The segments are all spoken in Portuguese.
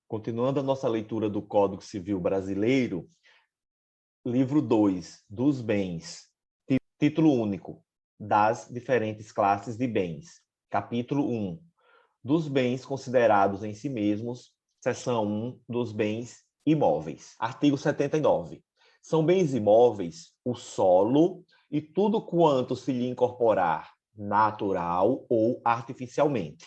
Continuando a nossa leitura do Código Civil Brasileiro, livro 2, dos bens, título único, das diferentes classes de bens. Capítulo 1, dos bens considerados em si mesmos, seção 1, dos bens imóveis. Artigo 79. São bens imóveis o solo e tudo quanto se lhe incorporar natural ou artificialmente.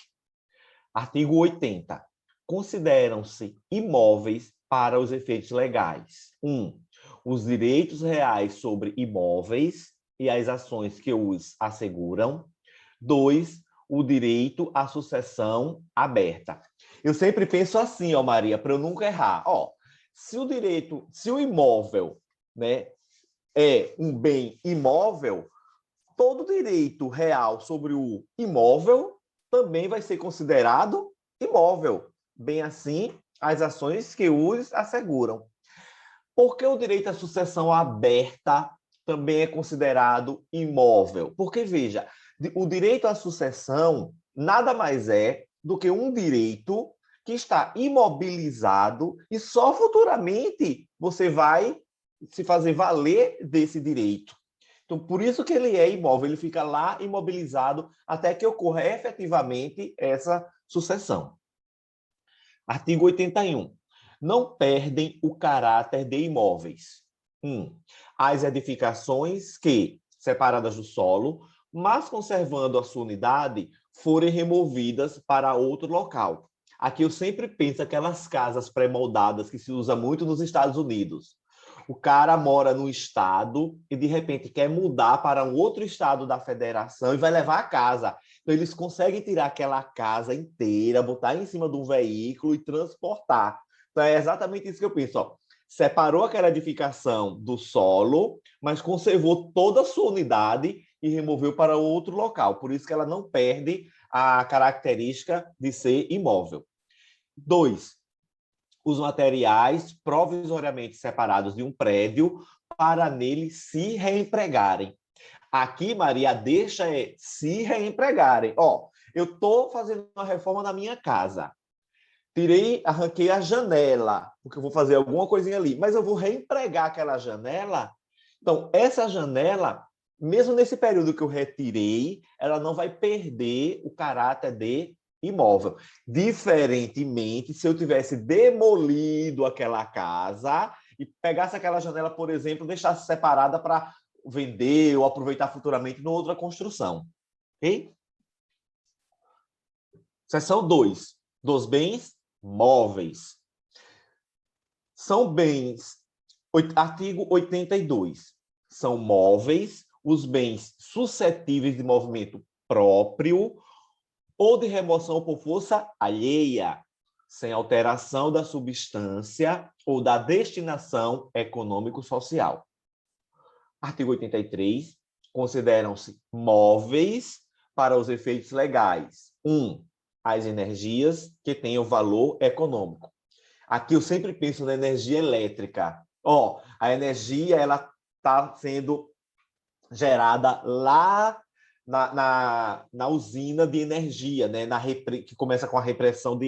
Artigo 80. Consideram-se imóveis para os efeitos legais. 1. Os direitos reais sobre imóveis e as ações que os asseguram. 2. O direito à sucessão aberta. Eu sempre penso assim, ó, Maria, para eu nunca errar. Ó, se o imóvel, né, é um bem imóvel, todo direito real sobre o imóvel também vai ser considerado imóvel. Bem assim, as ações que os asseguram. Por que o direito à sucessão aberta também é considerado imóvel? Porque, veja, o direito à sucessão nada mais é do que um direito que está imobilizado e só futuramente você vai se fazer valer desse direito. Então, por isso que ele é imóvel, ele fica lá imobilizado até que ocorra efetivamente essa sucessão. Artigo 81. Não perdem o caráter de imóveis. 1. As edificações que, separadas do solo, mas conservando a sua unidade, forem removidas para outro local. Aqui eu sempre penso aquelas casas pré-moldadas que se usa muito nos Estados Unidos. O cara mora no estado e, de repente, quer mudar para um outro estado da federação e vai levar a casa. Então, eles conseguem tirar aquela casa inteira, botar em cima de um veículo e transportar. Então, é exatamente isso que eu penso. Ó. Separou aquela edificação do solo, mas conservou toda a sua unidade e removeu para outro local. Por isso que ela não perde a característica de ser imóvel. 2. Os materiais provisoriamente separados de um prédio para nele se reempregarem. Aqui, Maria, deixa é se reempregarem. Ó, eu estou fazendo uma reforma na minha casa. Arranquei a janela, porque eu vou fazer alguma coisinha ali, mas eu vou reempregar aquela janela. Então, essa janela, mesmo nesse período que eu retirei, ela não vai perder o caráter de imóvel. Diferentemente, se eu tivesse demolido aquela casa e pegasse aquela janela, por exemplo, deixasse separada para vender ou aproveitar futuramente em outra construção. Ok? Seção 2. Dos bens móveis. São bens... Artigo 82. São móveis os bens suscetíveis de movimento próprio ou de remoção por força alheia, sem alteração da substância ou da destinação econômico-social. Artigo 83. Consideram-se móveis para os efeitos legais. 1. As energias que tenham valor econômico. Aqui eu sempre penso na energia elétrica. Ó, a energia ela está sendo gerada lá na usina de energia, né? Que começa com a repressão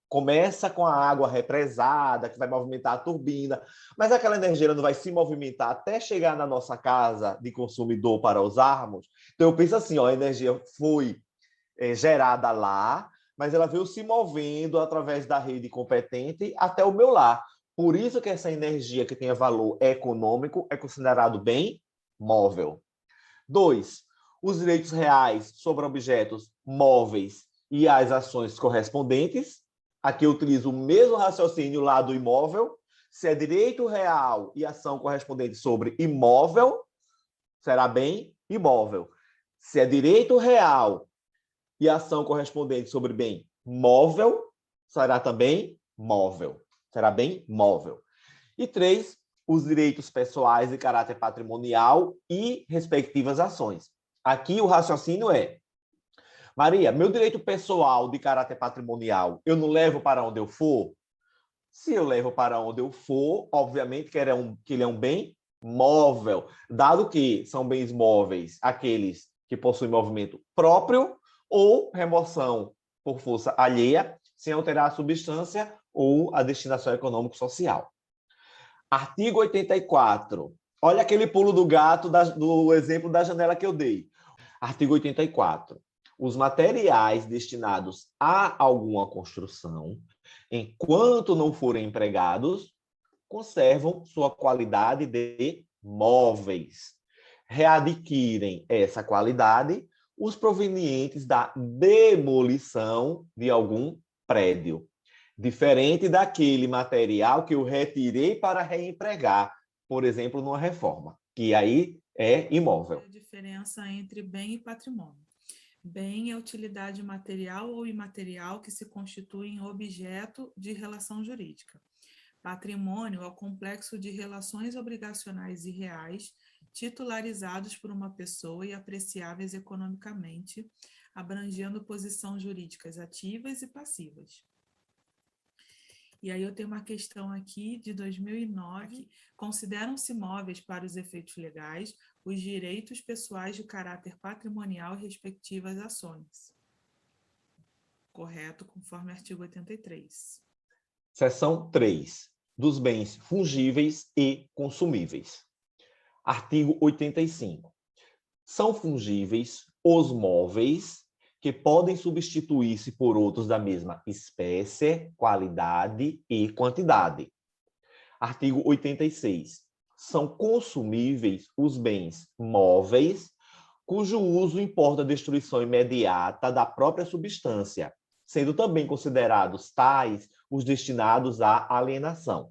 começa com a água represada, que vai movimentar a turbina, mas aquela energia não vai se movimentar até chegar na nossa casa de consumidor para usarmos. Então eu penso assim, ó, a energia foi gerada lá, mas ela veio se movendo através da rede competente até o meu lar. Por isso que essa energia que tenha valor econômico é considerado bem móvel. 2. Os direitos reais sobre objetos móveis e as ações correspondentes. Aqui eu utilizo o mesmo raciocínio lá do imóvel. Se é direito real e ação correspondente sobre imóvel, será bem imóvel. Se é direito real e ação correspondente sobre bem móvel, será também móvel. Será bem móvel. E 3, os direitos pessoais de caráter patrimonial e respectivas ações. Aqui o raciocínio é, Maria, meu direito pessoal de caráter patrimonial, eu não levo para onde eu for? Se eu levo para onde eu for, obviamente que ele é um bem móvel, dado que são bens móveis aqueles que possuem movimento próprio ou remoção por força alheia, sem alterar a substância ou a destinação econômico-social. Artigo 84. Olha aquele pulo do gato do exemplo da janela que eu dei. Artigo 84. Os materiais destinados a alguma construção, enquanto não forem empregados, conservam sua qualidade de móveis. Readquirem essa qualidade os provenientes da demolição de algum prédio, diferente daquele material que eu retirei para reempregar, por exemplo, numa reforma, que aí é imóvel. A diferença entre bem e patrimônio. Bem é utilidade material ou imaterial que se constitui em objeto de relação jurídica. Patrimônio é o complexo de relações obrigacionais e reais titularizados por uma pessoa e apreciáveis economicamente, abrangendo posições jurídicas ativas e passivas. E aí eu tenho uma questão aqui de 2009. Consideram-se móveis para os efeitos legais os direitos pessoais de caráter patrimonial e respectivas ações. Correto, conforme artigo 83. Seção 3. Dos bens fungíveis e consumíveis. Artigo 85. São fungíveis os móveis que podem substituir-se por outros da mesma espécie, qualidade e quantidade. Artigo 86. São consumíveis os bens móveis cujo uso importa a destruição imediata da própria substância, sendo também considerados tais os destinados à alienação.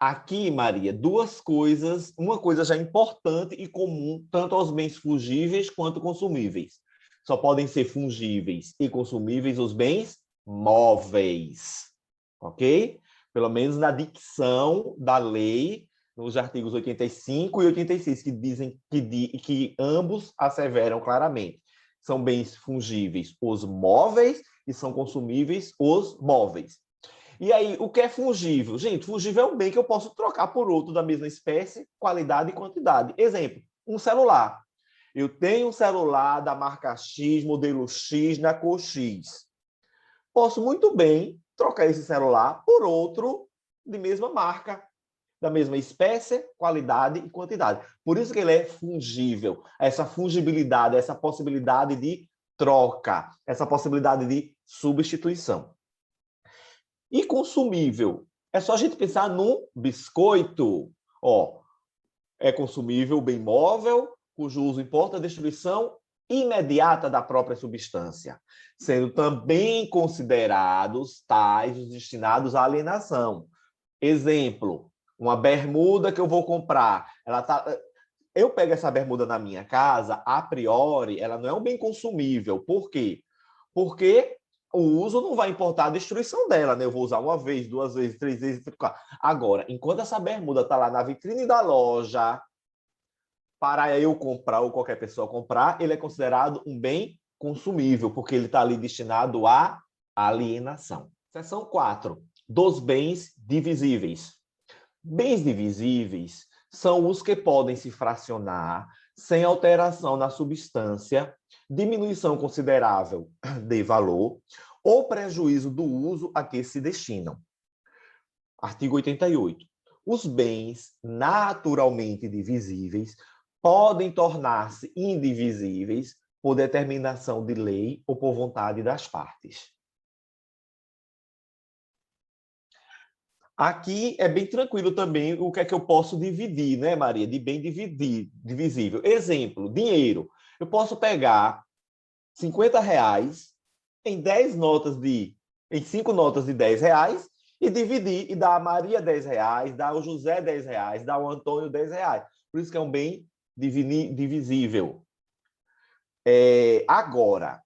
Aqui, Maria, duas coisas, uma coisa já importante e comum tanto aos bens fungíveis quanto consumíveis. Só podem ser fungíveis e consumíveis os bens móveis, ok? Pelo menos na dicção da lei, nos artigos 85 e 86, que dizem que ambos asseveram claramente. São bens fungíveis os móveis e são consumíveis os móveis. E aí, o que é fungível? Gente, fungível é um bem que eu posso trocar por outro da mesma espécie, qualidade e quantidade. Exemplo, um celular. Eu tenho um celular da marca X, modelo X, na cor X. Posso muito bem trocar esse celular por outro de mesma marca, da mesma espécie, qualidade e quantidade. Por isso que ele é fungível. Essa fungibilidade, essa possibilidade de troca, essa possibilidade de substituição. E consumível? É só a gente pensar num biscoito. Ó, é consumível, bem móvel, cujo uso importa a destruição imediata da própria substância, sendo também considerados tais os destinados à alienação. Exemplo, uma bermuda que eu vou comprar, eu pego essa bermuda na minha casa, a priori, ela não é um bem consumível. Por quê? Porque o uso não vai importar a destruição dela, né? Eu vou usar uma vez, duas vezes, três vezes, quatro. Agora, enquanto essa bermuda está lá na vitrine da loja, para eu comprar ou qualquer pessoa comprar, ele é considerado um bem consumível, porque ele está ali destinado à alienação. Seção 4. Dos bens divisíveis. Bens divisíveis são os que podem se fracionar sem alteração na substância, diminuição considerável de valor ou prejuízo do uso a que se destinam. Artigo 88. Os bens naturalmente divisíveis podem tornar-se indivisíveis por determinação de lei ou por vontade das partes. Aqui é bem tranquilo também o que é que eu posso dividir, né, Maria? De bem divisível. Exemplo, dinheiro. Eu posso pegar R$ 50 em 5 notas de R$ 10 e dividir e dar a Maria R$ 10, dar ao José R$ 10, dar ao Antônio R$ 10. Por isso que é um bem divisível. Agora,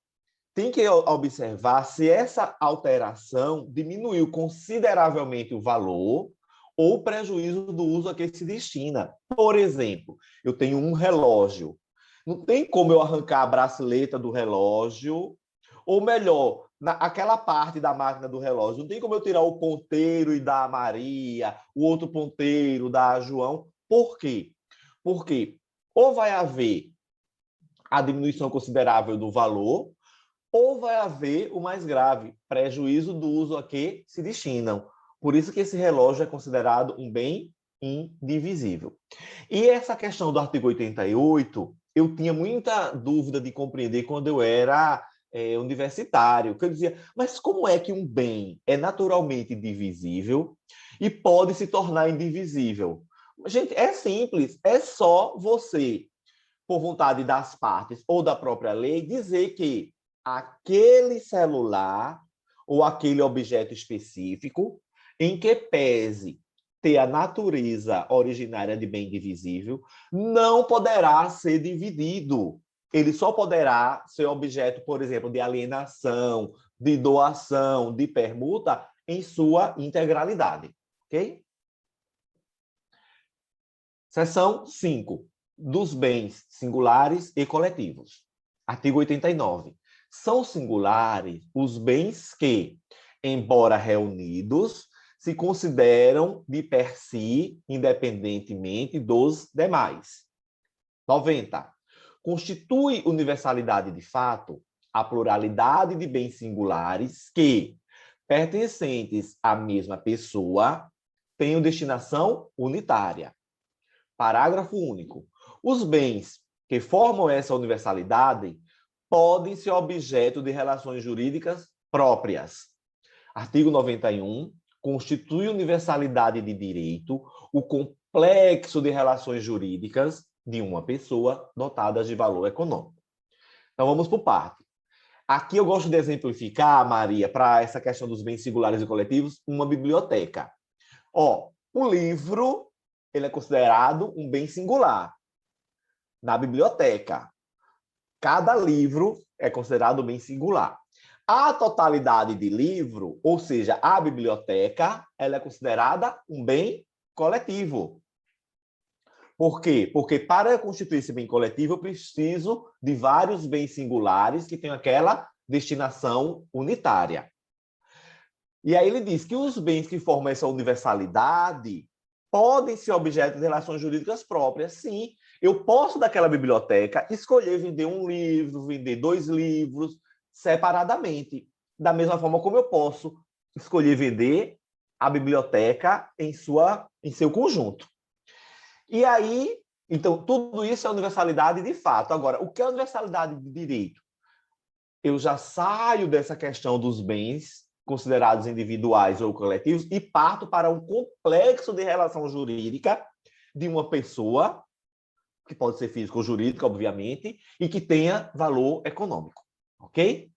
tem que observar se essa alteração diminuiu consideravelmente o valor ou o prejuízo do uso a que se destina. Por exemplo, eu tenho um relógio. Não tem como eu arrancar a braceleta do relógio, ou melhor, aquela parte da máquina do relógio. Não tem como eu tirar o ponteiro e dar a Maria, o outro ponteiro dar a João. Por quê? Porque ou vai haver a diminuição considerável do valor, ou vai haver o mais grave, prejuízo do uso a que se destinam. Por isso que esse relógio é considerado um bem indivisível. E essa questão do artigo 88, eu tinha muita dúvida de compreender quando eu era universitário, que eu dizia, mas como é que um bem é naturalmente divisível e pode se tornar indivisível? Gente, é simples, é só você, por vontade das partes ou da própria lei, dizer que aquele celular ou aquele objeto específico em que pese ter a natureza originária de bem divisível, não poderá ser dividido. Ele só poderá ser objeto, por exemplo, de alienação, de doação, de permuta em sua integralidade. Ok? Seção 5. Dos bens singulares e coletivos. Artigo 89. São singulares os bens que, embora reunidos, se consideram de per si, independentemente dos demais. 90. Constitui universalidade de fato a pluralidade de bens singulares que, pertencentes à mesma pessoa, tenham destinação unitária. Parágrafo único. Os bens que formam essa universalidade podem ser objeto de relações jurídicas próprias. Artigo 91. Constitui universalidade de direito o complexo de relações jurídicas de uma pessoa dotadas de valor econômico. Então, vamos por parte. Aqui eu gosto de exemplificar, Maria, para essa questão dos bens singulares e coletivos, uma biblioteca. O livro ele é considerado um bem singular na biblioteca. Cada livro é considerado um bem singular. A totalidade de livro, ou seja, a biblioteca, ela é considerada um bem coletivo. Por quê? Porque para constituir esse bem coletivo, eu preciso de vários bens singulares que tenham aquela destinação unitária. E aí ele diz que os bens que formam essa universalidade podem ser objeto de relações jurídicas próprias, sim. Eu posso, daquela biblioteca, escolher vender um livro, vender 2 livros, separadamente. Da mesma forma como eu posso escolher vender a biblioteca em seu conjunto. E aí, então, tudo isso é universalidade de fato. Agora, o que é universalidade de direito? Eu já saio dessa questão dos bens considerados individuais ou coletivos e parto para um complexo de relação jurídica de uma pessoa, que pode ser física ou jurídica, obviamente, e que tenha valor econômico. Ok?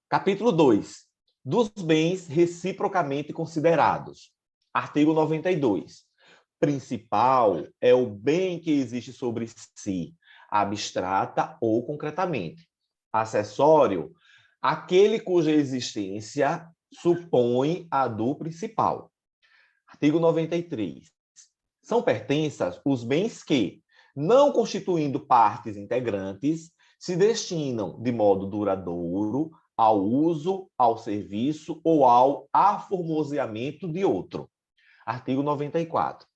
Capítulo 2. Dos bens reciprocamente considerados. Artigo 92. Principal é o bem que existe sobre si, abstrata ou concretamente. Acessório, aquele cuja existência supõe a do principal. Artigo 93. São pertenças os bens que, não constituindo partes integrantes, se destinam de modo duradouro ao uso, ao serviço ou ao aformoseamento de outro. Artigo 94.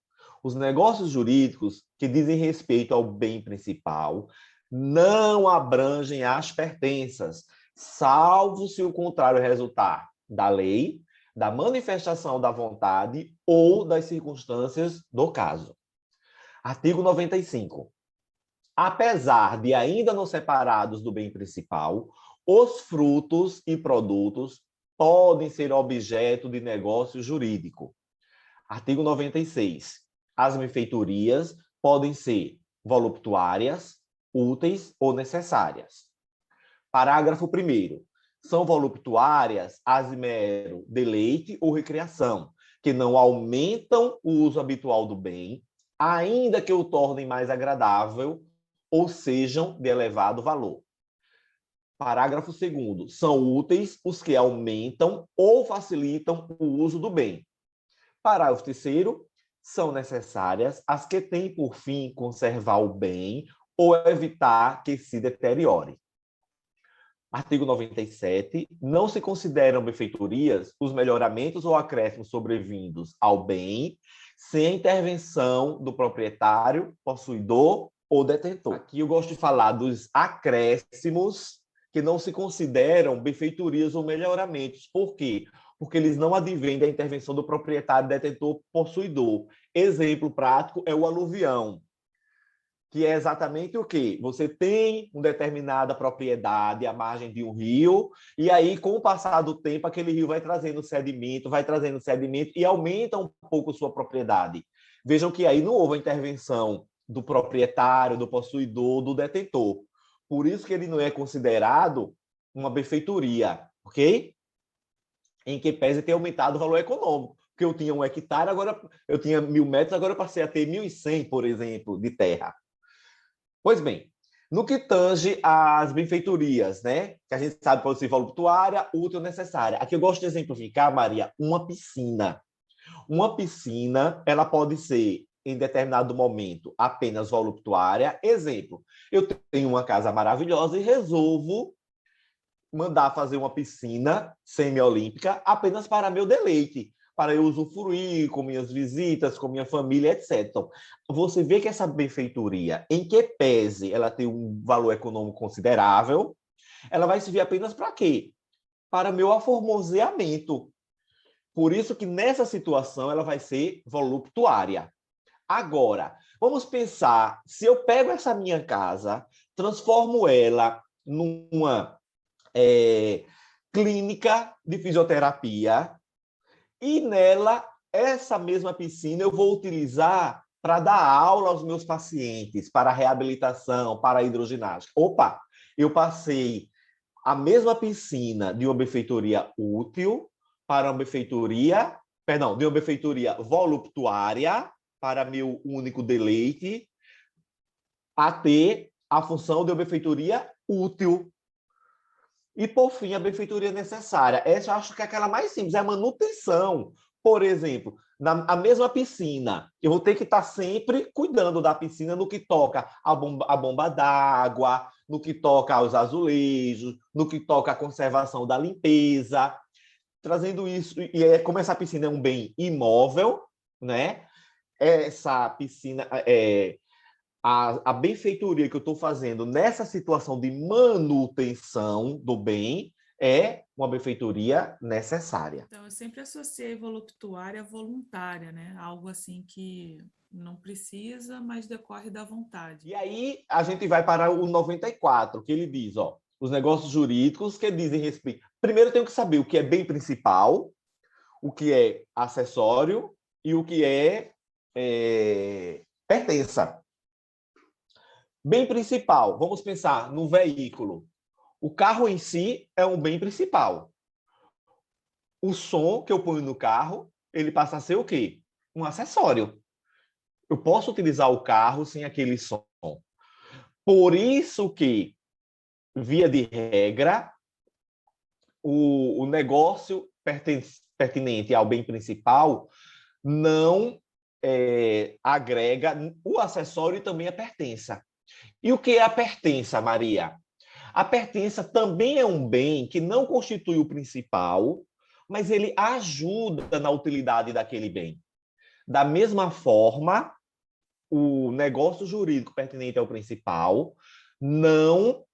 Os negócios jurídicos que dizem respeito ao bem principal não abrangem as pertenças, salvo se o contrário resultar da lei, da manifestação da vontade ou das circunstâncias do caso. Artigo 95. Apesar de ainda não separados do bem principal, os frutos e produtos podem ser objeto de negócio jurídico. Artigo 96. As benfeitorias podem ser voluptuárias, úteis ou necessárias. Parágrafo 1º. São voluptuárias as de mero deleite ou recreação, que não aumentam o uso habitual do bem, ainda que o tornem mais agradável ou sejam de elevado valor. Parágrafo 2º. São úteis os que aumentam ou facilitam o uso do bem. Parágrafo 3º. São necessárias as que têm por fim conservar o bem ou evitar que se deteriore. Artigo 97. Não se consideram benfeitorias os melhoramentos ou acréscimos sobrevindos ao bem sem a intervenção do proprietário, possuidor o detentor. Aqui eu gosto de falar dos acréscimos que não se consideram benfeitorias ou melhoramentos. Por quê? Porque eles não advêm da intervenção do proprietário, detentor, possuidor. Exemplo prático é o aluvião, que é exatamente o quê? Você tem uma determinada propriedade à margem de um rio, e aí, com o passar do tempo, aquele rio vai trazendo sedimento e aumenta um pouco sua propriedade. Vejam que aí não houve a intervenção do proprietário, do possuidor, do detentor. Por isso que ele não é considerado uma benfeitoria, ok? Em que pese ter aumentado o valor econômico. Porque eu tinha 1 hectare, agora eu tinha 1.000 metros, agora eu passei a ter 1.100, por exemplo, de terra. Pois bem, no que tange às benfeitorias, né? Que a gente sabe pode ser voluptuária, útil ou necessária. Aqui eu gosto de exemplificar, Maria, uma piscina. Uma piscina, ela pode ser, em determinado momento, apenas voluptuária. Exemplo, eu tenho uma casa maravilhosa e resolvo mandar fazer uma piscina semiolímpica apenas para meu deleite, para eu usufruir com minhas visitas, com minha família, etc. Então, você vê que essa benfeitoria, em que pese ela tem um valor econômico considerável, ela vai servir apenas para quê? Para meu aformoseamento. Por isso que nessa situação ela vai ser voluptuária. Agora, vamos pensar, se eu pego essa minha casa, transformo ela numa clínica de fisioterapia e nela, essa mesma piscina eu vou utilizar para dar aula aos meus pacientes, para reabilitação, para hidroginástica. Opa, eu passei a mesma piscina de uma benfeitoria útil para uma benfeitoria, perdão, de uma benfeitoria voluptuária para meu único deleite, a ter a função de uma benfeitoria útil. E, por fim, a benfeitoria necessária. Essa eu acho que é aquela mais simples, é a manutenção. Por exemplo, a mesma piscina, eu vou ter que estar sempre cuidando da piscina no que toca a bomba d'água, no que toca aos azulejos, no que toca à conservação da limpeza. Trazendo isso, como essa piscina é um bem imóvel, né? Essa piscina, a benfeitoria que eu estou fazendo nessa situação de manutenção do bem é uma benfeitoria necessária. Então, eu sempre associei voluptuária voluntária, né? Algo assim que não precisa, mas decorre da vontade. E aí a gente vai para o 94, que ele diz, ó, os negócios jurídicos que dizem respeito. Primeiro eu tenho que saber o que é bem principal, o que é acessório e o que é pertença. Bem principal, vamos pensar no veículo. O carro em si é um bem principal. O som que eu ponho no carro, ele passa a ser o quê? Um acessório. Eu posso utilizar o carro sem aquele som. Por isso que, via de regra, o negócio pertinente ao bem principal não agrega o acessório e também a pertença. E o que é a pertença, Maria? A pertença também é um bem que não constitui o principal, mas ele ajuda na utilidade daquele bem. Da mesma forma, o negócio jurídico pertinente ao principal não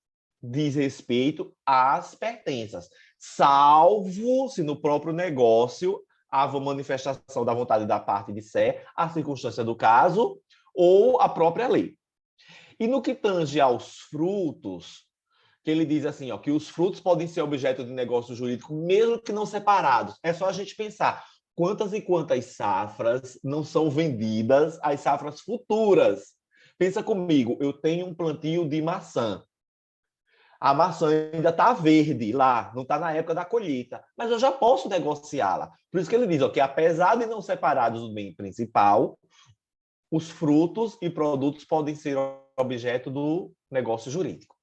diz respeito às pertenças, salvo se no próprio negócio haja manifestação da vontade da parte de sé, a circunstância do caso ou a própria lei. E no que tange aos frutos, que ele diz assim, ó, que os frutos podem ser objeto de negócio jurídico, mesmo que não separados. É só a gente pensar quantas e quantas safras não são vendidas às safras futuras. Pensa comigo, eu tenho um plantio de maçã. A maçã ainda está verde lá, não está na época da colheita, mas eu já posso negociá-la. Por isso que ele diz ó, que, apesar de não separados do bem principal, os frutos e produtos podem ser objeto do negócio jurídico.